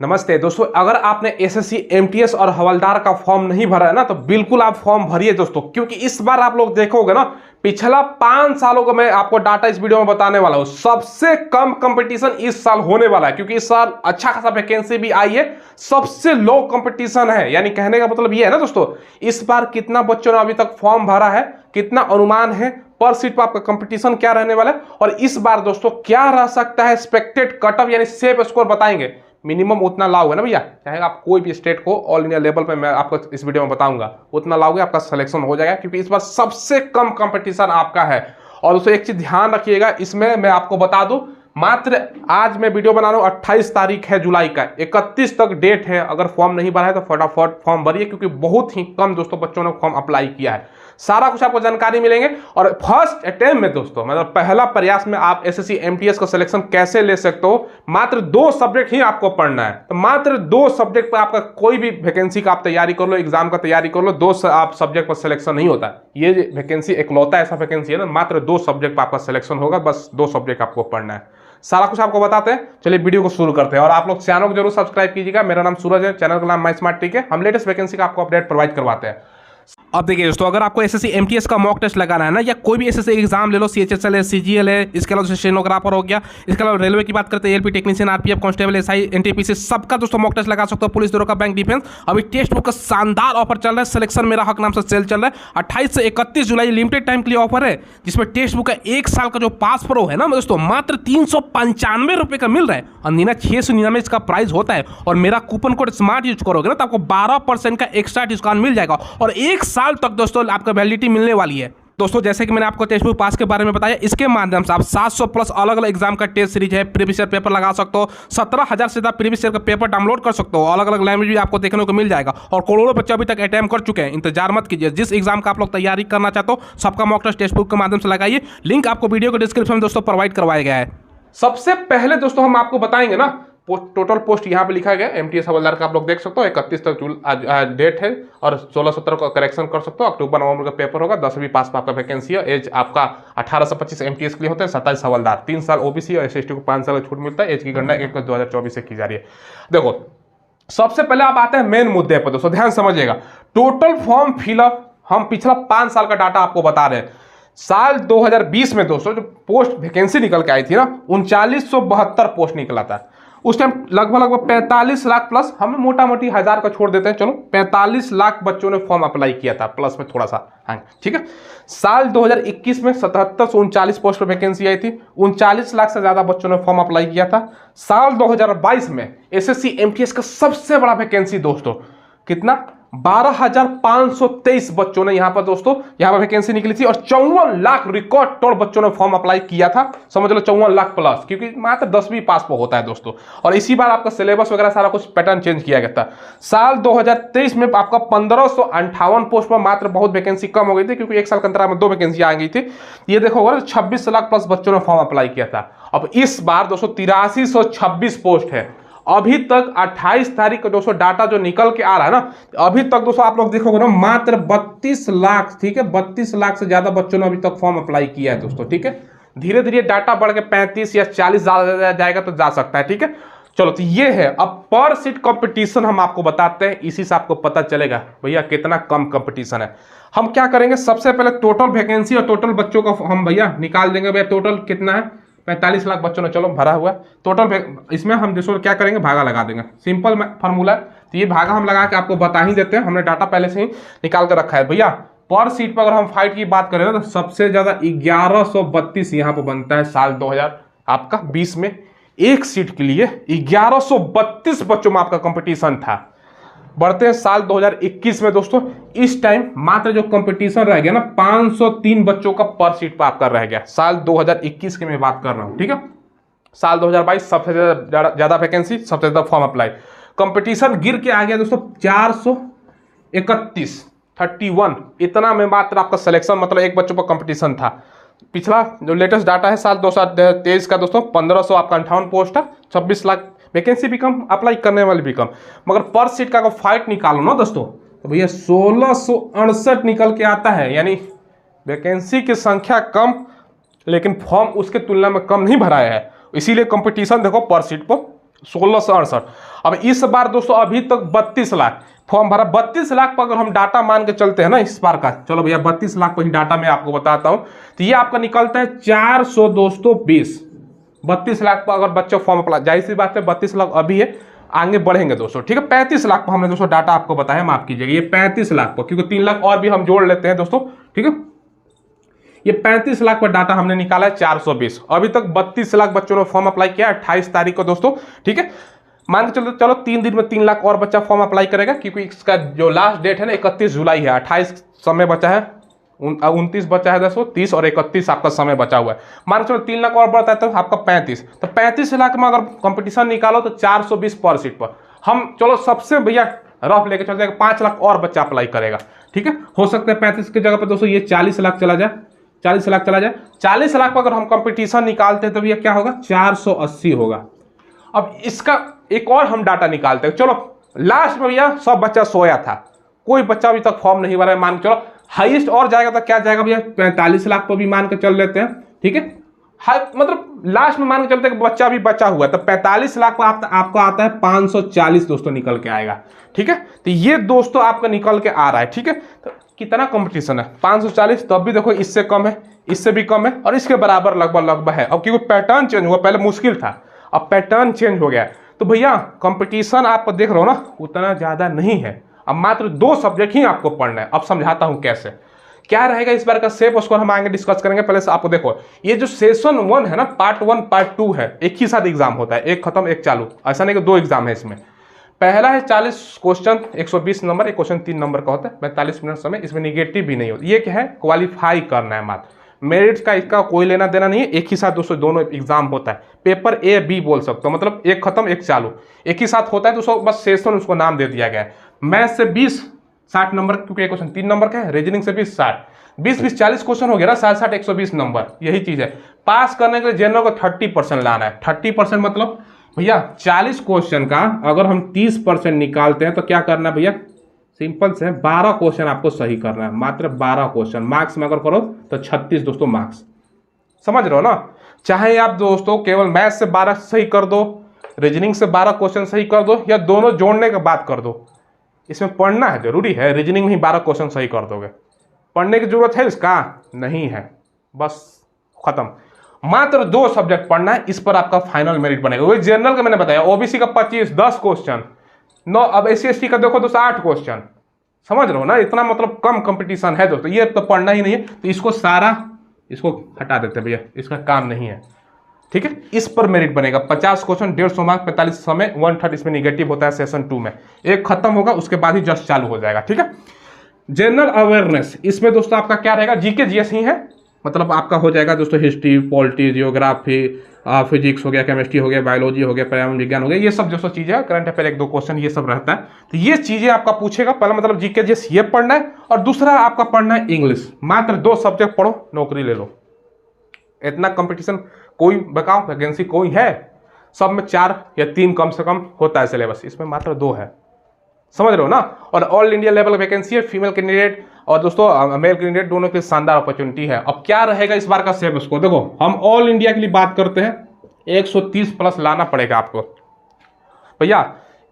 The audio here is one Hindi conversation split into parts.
नमस्ते दोस्तों, अगर आपने एसएससी एमटीएस और हवलदार का फॉर्म नहीं भरा है ना तो बिल्कुल आप फॉर्म भरिए दोस्तों, क्योंकि इस बार आप लोग देखोगे ना पिछला 5 सालों का मैं आपको डाटा इस वीडियो में बताने वाला हूं। सबसे कम कंपटीशन इस साल होने वाला है, क्योंकि इस साल अच्छा खासा वैकेंसी भी आई है, सबसे लो कंपटीशन है। यानी कहने का मतलब ये है ना दोस्तों, इस बार कितना बच्चों ने अभी तक फॉर्म भरा है, कितना अनुमान है पर सीट पर आपका कंपटीशन क्या रहने वाला है, और इस बार दोस्तों क्या रह सकता है एक्सपेक्टेड कटऑफ यानी सेफ स्कोर बताएंगे। मिनिमम उतना लाओगे ना भैया, चाहे आप कोई भी स्टेट को ऑल इंडिया लेवल पे मैं आपको इस वीडियो में बताऊंगा, उतना लाओगे आपका सिलेक्शन हो जाएगा, क्योंकि इस बार सबसे कम कंपटीशन आपका है। और दोस्तों एक चीज ध्यान रखिएगा, इसमें मैं आपको बता दूं, मात्र आज मैं वीडियो बना रहा हूं 28 तारीख है जुलाई का, 31 तक डेट है। अगर फॉर्म नहीं भरा है तो फटाफट फॉर्म भरिए, क्योंकि बहुत ही कम दोस्तों बच्चों ने फॉर्म अप्लाई किया है। सारा कुछ आपको जानकारी मिलेंगे। और फर्स्ट अटेम्प्ट में दोस्तों मतलब पहला प्रयास में आप एसएससी एमटीएस का सिलेक्शन कैसे ले सकते हो। मात्र 2 सब्जेक्ट ही आपको पढ़ना है, तो मात्र 2 सब्जेक्ट पर आपका कोई भी वैकेंसी का आप तैयारी कर लो, एग्जाम का तैयारी कर लो, 2 आप सब्जेक्ट पर सिलेक्शन नहीं होता। ये वैकेंसी इकलौता ऐसा वैकेंसी है ना, मात्र 2 सब्जेक्ट पर आपका सिलेक्शन होगा, बस 2 सब्जेक्ट आपको पढ़ना है। सारा कुछ आपको बताते हैं, चलिए वीडियो को शुरू करते हैं। और आप लोग चैनल को जरूर सब्सक्राइब कीजिएगा। मेरा नाम सूरज है, चैनल का नाम माई स्मार्ट टिक है। हम लेटेस्ट वैकेंसी का आपको अपडेट प्रोवाइड करवाते हैं। अब देखिए दोस्तों, अगर आपको एसएससी एमटीएस का मॉक टेस्ट लगाना है ना, या कोई भी एसएससी एग्जाम ले लो, सीएचएसएल है, सीजीएल है, इसके अलावा स्टेनोग्राफर हो गया, इसके अलावा रेलवे की बात करते हैं, LP technician, RPF constable, SI, NTPC, सबका दोस्तों मॉक टेस्ट लगा सकते हो। पुलिस दरोगा, बैंक, डिफेंस। अभी टेस्ट बुक का शानदार ऑफर चल रहा है, सिलेक्शन मेरा हक नाम से सेल चल रहा है। 28 से 31 जुलाई लिमिटेड टाइम के लिए ऑफर है, जिसमें टेस्ट बुक का 1 साल का जो पास प्रो है ना दोस्तों, मात्र 395 रुपए का मिल रहा है, और 699 इसका प्राइस होता है। और मेरा कूपन कोड स्मार्ट यूज करोगे ना तो आपको 12% का एक्स्ट्रा डिस्काउंट मिल जाएगा, और 1 साल तक दोस्तों आपका वैलिडिटी मिलने वाली है। दोस्तों जैसे कि मैंने आपको टेस्ट बुक पास के बारे में बताया, इसके माध्यम से आप 700 प्लस अलग अलग एग्जाम का टेस्ट सीरीज है, प्रीवियस ईयर पेपर लगा सकते हो। 17,000 से ज्यादा प्रीवियस ईयर का पेपर डाउनलोड कर सकते हो, अलग अलग लैंग्वेज भी आपको देखने को मिल जाएगा। और करोड़ों बच्चे अभी तक अटेम्प्ट कर चुके हैं, इंतजार मत कीजिए। जिस एग्जाम का आप लोग तैयारी करना चाहते हो, सबका मॉक टेस्ट बुक के माध्यम से लगाइए। लिंक आपको वीडियो के डिस्क्रिप्शन में दोस्तों प्रोवाइड करवाया गया है। सबसे पहले दोस्तों हम आपको बताएंगे ना, टोटल पोस्ट यहाँ पे लिखा गया एमटीएस हवलदार का, आप लोग देख सकते हो। 31 तक डेट है, और 16-17 को करेक्शन कर सकते हो। अक्टूबर नवंबर का पेपर होगा। 10वीं पास पर आपका वैकेंसी है। एज आपका 18 से 25 एमटीएस के लिए होता है, 27 हवलदार, 3 साल ओबीसी और एसएसटी को 5 साल का छूट मिलता है। एज की गणना 1/2024 से की जा रही है। देखो सबसे पहले आप आते हैं मेन मुद्दे पर दोस्तों, ध्यान समझिएगा। टोटल फॉर्म फिलअप हम पिछला 5 साल का डाटा आपको बता रहे हैं। साल 2020 में दोस्तों जो पोस्ट वैकेंसी निकल के आई थी ना, 3972 पोस्ट निकला था। उस टाइम लगभग 45 लाख प्लस, हम मोटा मोटी 1000 का छोड़ देते हैं, चलो 45 लाख बच्चों ने फॉर्म अप्लाई किया था, प्लस में थोड़ा सा, हाँ ठीक है। साल 2021 में 77 से 39 पोस्ट पर वैकेंसी आई थी, 39 लाख से ज्यादा बच्चों ने फॉर्म अप्लाई किया था। साल 2022 में एसएससी एमटीएस का सबसे बड़ा वैकेंसी दोस्तों कितना, 12,523 बच्चों ने यहां पर दोस्तों यहां पर वैकेंसी निकली थी, और 54 लाख रिकॉर्ड तोड़ बच्चों ने फॉर्म अप्लाई किया था। समझ लो 54 लाख प्लस, क्योंकि मात्र 10वीं पास पर होता है दोस्तों। और इसी बार आपका सिलेबस वगैरह सारा कुछ पैटर्न चेंज किया गया था। साल 2023 में आपका 1558 पोस्ट पर मात्र बहुत वैकेंसी कम हो गई थी, क्योंकि 1 साल के अंतराल में 2 वैकेंसी आ गई थी। ये देखो 26 लाख प्लस बच्चों ने फॉर्म अप्लाई किया था। अब इस बार दोस्तों 8326 पोस्ट है। अभी तक 28 तारीख का दोस्तों डाटा जो निकल के आ रहा है ना, अभी तक दोस्तों आप लोग देखोगे ना, मात्र 32 लाख, ठीक है, 32 लाख से ज्यादा बच्चों ने अभी तक फॉर्म अप्लाई किया है दोस्तों, ठीक है। धीरे धीरे डाटा बढ़ के 35 या 40 ज्यादा जाएगा तो जा सकता है, ठीक है। चलो तो ये है। अब पर सीट कंपटीशन हम आपको बताते हैं, इसी से आपको पता चलेगा भैया कितना कम कंपटीशन है। हम क्या करेंगे, सबसे पहले टोटल वैकेंसी और टोटल बच्चों का हम भैया निकाल देंगे। भैया टोटल कितना है, 45 लाख बच्चों ने चलो भरा हुआ है टोटल। इसमें हम दोस्तों क्या करेंगे, भागा लगा देंगे, सिंपल फार्मूला है। तो ये भागा हम लगा के आपको बता ही देते हैं, हमने डाटा पहले से ही निकाल कर रखा है। भैया पर सीट पर अगर हम फाइट की बात करें ना, तो सबसे ज्यादा 1132 यहाँ पर बनता है। साल 2020 में एक सीट के लिए 1132 बच्चों में आपका कंपटीशन था। बढ़ते हैं साल 2021 में दोस्तों, इस टाइम मात्र जो कंपटीशन रह गया ना, 503 बच्चों का पर सीट पर आपका रह गया। साल 2021 की मैं बात कर रहा हूं, ठीक है। साल 2022 सबसे ज्यादा वैकेंसी, सबसे ज्यादा फॉर्म अप्लाई। कंपटीशन गिर के आ गया दोस्तों 431 इतना में मात्र आपका सिलेक्शन, मतलब एक बच्चों पर कंपटीशन था। पिछला जो लेटेस्ट डाटा है साल 2023 का दोस्तों, 1500 आपका 58 पोस्ट है, 26 लाख वैकेंसी भी कम, अप्लाई करने वाले भी कम। मगर पर सीट का अगर फाइट निकालो ना दोस्तों, तो भैया 1668 निकल के आता है। यानी वैकेंसी की संख्या कम, लेकिन फॉर्म उसके तुलना में कम नहीं भराया है। इसीलिए कंपटीशन देखो पर सीट पर 1668। अब इस बार दोस्तों अभी तक 32 लाख फॉर्म भरा। 32 लाख पर अगर हम डाटा मान के चलते हैं ना इस बार का, चलो भैया 32 लाख पर ही डाटा मैं आपको बताता हूं, तो ये आपका निकलता है 400 दोस्तों 20। 32 लाख पर अगर बच्चा फॉर्म अप्लाई, जाहिर सी बात है 32 लाख अभी है, आगे बढ़ेंगे दोस्तों, ठीक है। 35 लाख पर हमने दोस्तों डाटा आपको बताया, माफ कीजिएगा, ये 35 लाख पर, क्योंकि 3 लाख और भी हम जोड़ लेते हैं दोस्तों, ठीक है। ये 35 लाख पर डाटा हमने निकाला है 420। अभी तक 32 लाख बच्चों ने फॉर्म अप्लाई किया 28 तारीख को दोस्तों, ठीक है। मान के चलो 3 दिन में 3 लाख और बच्चा फॉर्म अप्लाई करेगा, क्योंकि इसका जो लास्ट डेट है ना 31 जुलाई है। 28 समय बचा है, 29 बचा है दोस्तों, 30 और 31 आपका समय बचा हुआ है। मान के चलो 3 लाख और बढ़ता है तो आपका 35, तो 35 लाख में अगर कंपटीशन निकालो तो 420 पर सीट पर हम, चलो सबसे भैया रफ लेके चलते हैं 5 लाख और बच्चा अप्लाई करेगा, ठीक है। हो सकता है 35 की जगह पर दोस्तों ये 40 लाख चला जाए, 40 लाख चला जाए। 40 लाख पर अगर हम कंपटीशन निकालते हैं तो भैया क्या होगा, 480 होगा। अब इसका एक और हम डाटा निकालते हैं। चलो लास्ट में भैया सब बच्चा सोया था, कोई बच्चा अभी तक फॉर्म नहीं भरा है, मान के चलो हाईएस्ट और जाएगा तो क्या जाएगा भैया, 45 लाख पर भी मान के चल लेते हैं, ठीक है। मतलब लास्ट में मान के चलते हैं कि बच्चा भी बचा हुआ है, तो 45 लाख पर आपको आता है 540 दोस्तों निकल के आएगा, ठीक है। तो ये दोस्तों आपका निकल के आ रहा है, ठीक है। तो कितना कंपटीशन है, 540, तो अब भी देखो इससे कम है, इससे भी कम है, और इसके बराबर लगभग है। अब क्योंकि पैटर्न चेंज हुआ, पहले मुश्किल था, अब पैटर्न चेंज हो गया, तो भैया कंपटीशन आप देख रहे हो ना उतना ज्यादा नहीं है। अब मात्र 2 सब्जेक्ट ही आपको पढ़ना है। अब समझाता हूं कैसे, क्या रहेगा इस बार का शेप, उसको हम आगे डिस्कस करेंगे। पहले से आपको देखो, ये जो सेशन 1 है ना, पार्ट 1 पार्ट 2 है, एक ही साथ एग्जाम होता है, एक खत्म एक चालू, ऐसा नहीं कि 2 एग्जाम है इसमें। पहला है 40 क्वेश्चन 120 नंबर, एक क्वेश्चन 3 नंबर का होता है, 45 मिनट समय, इसमें निगेटिव भी नहीं होता। ये क्या है, क्वालिफाई करना है मात्र, मेरिट का इसका कोई लेना देना नहीं है। एक ही साथ दोस्तों दोनों एग्जाम होता है, पेपर ए बी बोल सकते हो, मतलब एक खत्म एक चालू, एक ही साथ होता है दोस्तों, बस सेशन उसको नाम दे दिया गया है। मैथ से 20 60 नंबर, क्योंकि एक क्वेश्चन 3 नंबर का है, रीजनिंग से 20 60, 20 40 क्वेश्चन हो गया ना, 60 60 120 नंबर, यही चीज है। पास करने के लिए जनरल को 30% लाना है। 30% मतलब भैया 40 क्वेश्चन का अगर हम 30% निकालते हैं तो क्या करना है भैया, सिंपल से 12 क्वेश्चन आपको सही करना है, मात्र 12 क्वेश्चन। मार्क्स में अगर करो तो 36 दोस्तों मार्क्स, समझ रहे हो ना। चाहे आप दोस्तों केवल मैथ से 12 सही कर दो, रीजनिंग से 12 क्वेश्चन सही कर दो, या दोनों जोड़ने के बाद कर दो, इसमें पढ़ना है जरूरी है। रीजनिंग में ही 12 क्वेश्चन सही कर दोगे, पढ़ने की जरूरत है इसका नहीं है, बस खत्म। मात्र 2 सब्जेक्ट पढ़ना है, इस पर आपका फाइनल मेरिट बनेगा। वही जनरल का मैंने बताया, ओबीसी का 25 10 क्वेश्चन 9, अब एससी एसटी का देखो दोस्तों 8 क्वेश्चन, समझ रहे हो ना, इतना मतलब कम कंपटीशन है दोस्तों। ये तो पढ़ना ही नहीं है, तो इसको सारा इसको हटा देते हैं भैया, इसका काम नहीं है, ठीक है। इस पर मेरिट बनेगा 50 क्वेश्चन 150 मार्क्स, 45 समय, 1/3 इसमें निगेटिव होता है सेशन 2 में, एक खत्म होगा उसके बाद ही जस्ट चालू हो जाएगा, ठीक है। जनरल अवेयरनेस, इसमें दोस्तों आपका क्या रहेगा, जीके जीएस ही है, मतलब आपका हो जाएगा दोस्तों हिस्ट्री पॉलिटी जियोग्राफी, फिजिक्स हो गया, केमिस्ट्री हो गया, बायोलॉजी हो गया, पर्यावरण विज्ञान हो गया, ये सब दोस्तों चीजें है। करंट अफेयर 1-2 क्वेश्चन ये सब रहता है, तो ये चीजें आपका पूछेगा। पहला मतलब जीके जीएस ये पढ़ना है, और दूसरा आपका पढ़ना है इंग्लिश। मात्र 2 सब्जेक्ट पढ़ो, नौकरी ले लो। इतना कंपटीशन कोई बताओ वैकेंसी कोई है, सब में 4 या 3 कम से कम होता है सिलेबस, इसमें मात्र 2 है, समझ रहे हो ना। और ऑल इंडिया लेवल वैकेंसी है, फीमेल कैंडिडेट और दोस्तों मेल कैंडिडेट दोनों के लिए शानदार अपॉर्चुनिटी है। अब क्या रहेगा इस बार का सिलेबस को देखो, हम ऑल इंडिया के लिए बात करते हैं, 130 प्लस लाना पड़ेगा आपको भैया।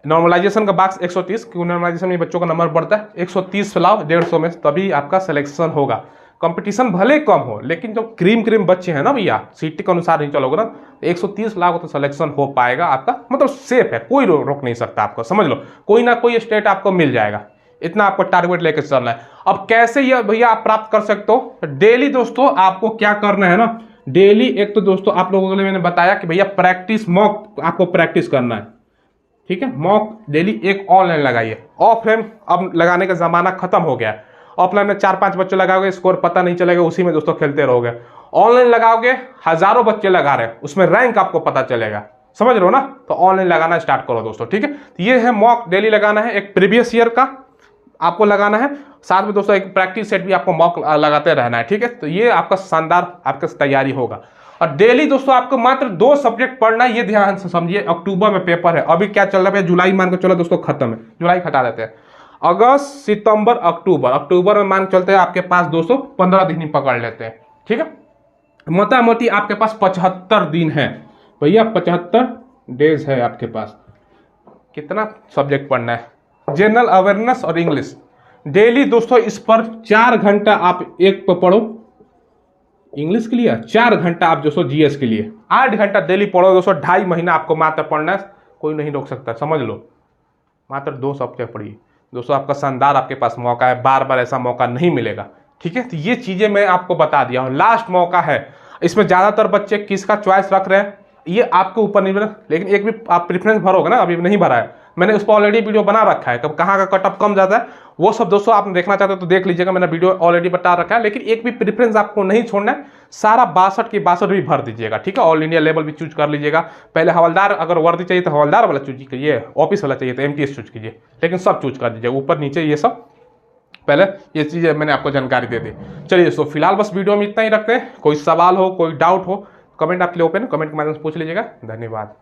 नॉर्मलाइजेशन का बाक्स 130, क्योंकि नॉर्मलाइजेशन में बच्चों का नंबर बढ़ता है, 130 लाओ 150 में, तभी आपका सिलेक्शन होगा। कंपटीशन भले कम हो, लेकिन जो क्रीम बच्चे हैं ना भैया, सीटी के अनुसार नहीं चलोगे ना, 130 लाख तो सिलेक्शन हो पाएगा आपका, मतलब सेफ है, कोई रोक नहीं सकता आपको, समझ लो। कोई ना कोई स्टेट आपको मिल जाएगा, इतना आपको टारगेट लेकर चलना है। अब कैसे ये भैया आप प्राप्त कर सकते हो, डेली दोस्तों आपको क्या करना है ना, डेली एक तो दोस्तों आप लोगों के लिए मैंने बताया कि भैया प्रैक्टिस मॉक आपको प्रैक्टिस करना है, ठीक है। मॉक डेली एक ऑनलाइन लगाइए, ऑफलाइन अब लगाने का जमाना खत्म हो गया है। ऑफलाइन में 4-5 बच्चे लगाओगे, स्कोर पता नहीं चलेगा, उसी में दोस्तों खेलते रहोगे। ऑनलाइन लगाओगे, हजारों बच्चे लगा रहे हैं, उसमें रैंक आपको पता चलेगा, समझ रहे हो ना। तो ऑनलाइन लगाना स्टार्ट करो दोस्तों, ठीक है। तो ये है मॉक डेली लगाना है, एक प्रीवियस ईयर का आपको लगाना है, साथ में दोस्तों एक प्रैक्टिस सेट भी आपको मॉक लगाते रहना है, ठीक है। तो ये आपका शानदार आपका तैयारी होगा। और डेली दोस्तों आपको मात्र 2 सब्जेक्ट पढ़ना है, ये ध्यान से समझिए। अक्टूबर में पेपर है, अभी क्या चल रहा है, जुलाई मान के चलो दोस्तों खत्म है, जुलाई हटा देते हैं, अगस्त सितंबर अक्टूबर में मान के चलते हैं आपके पास दोस्तों 15 दिन ही पकड़ लेते हैं, ठीक है। मोटा मोटी आपके पास 75 दिन है भैया, 75 डेज है आपके पास। कितना सब्जेक्ट पढ़ना है? जनरल अवेयरनेस और इंग्लिश डेली दोस्तों, इस पर 4 घंटा आप एक पर पढ़ो इंग्लिश के लिए, 4 घंटा आप दोस्तों जीएस के लिए, 8 घंटा डेली पढ़ो दोस्तों। 2.5 महीना आपको मात्र पढ़ना है, कोई नहीं रोक सकता, समझ लो। मात्र 2 सब्जेक्ट पढ़िए दोस्तों, आपका शानदार आपके पास मौका है, बार बार ऐसा मौका नहीं मिलेगा। ठीक है, तो ये चीजें मैं आपको बता दिया हूँ, लास्ट मौका है। इसमें ज्यादातर बच्चे किसका चॉइस रख रहे हैं ये आपके ऊपर निर्भर है, लेकिन एक भी आप प्रेफरेंस भरोगे ना, अभी नहीं भरा है मैंने, उस पर ऑलरेडी वीडियो बना रखा है, कब कहाँ का कट ऑफ कम जाता है वो सब दोस्तों आपने देखना चाहते हो तो देख लीजिएगा, मैंने वीडियो ऑलरेडी बता रखा है। लेकिन एक भी प्रेफरेंस आपको नहीं छोड़ना है, सारा 62 की 62 भी भर दीजिएगा। ठीक है, ऑल इंडिया लेवल भी चूज कर लीजिएगा। पहले हवलदार अगर वर्दी चाहिए तो हवलदार वाला चूज कीजिए, ऑफिस वाला चाहिए तो एमटीएस चूज कीजिए, लेकिन सब चूज कर दीजिए, ऊपर नीचे ये सब। पहले ये चीज़ें मैंने आपको जानकारी दे दी। चलिए दोस्तों, फिलहाल बस वीडियो में इतना ही रखते हैं। कोई सवाल हो, कोई डाउट हो, कमेंट आपके लिए ओपन है, कमेंट के माध्यम से पूछ लीजिएगा। धन्यवाद।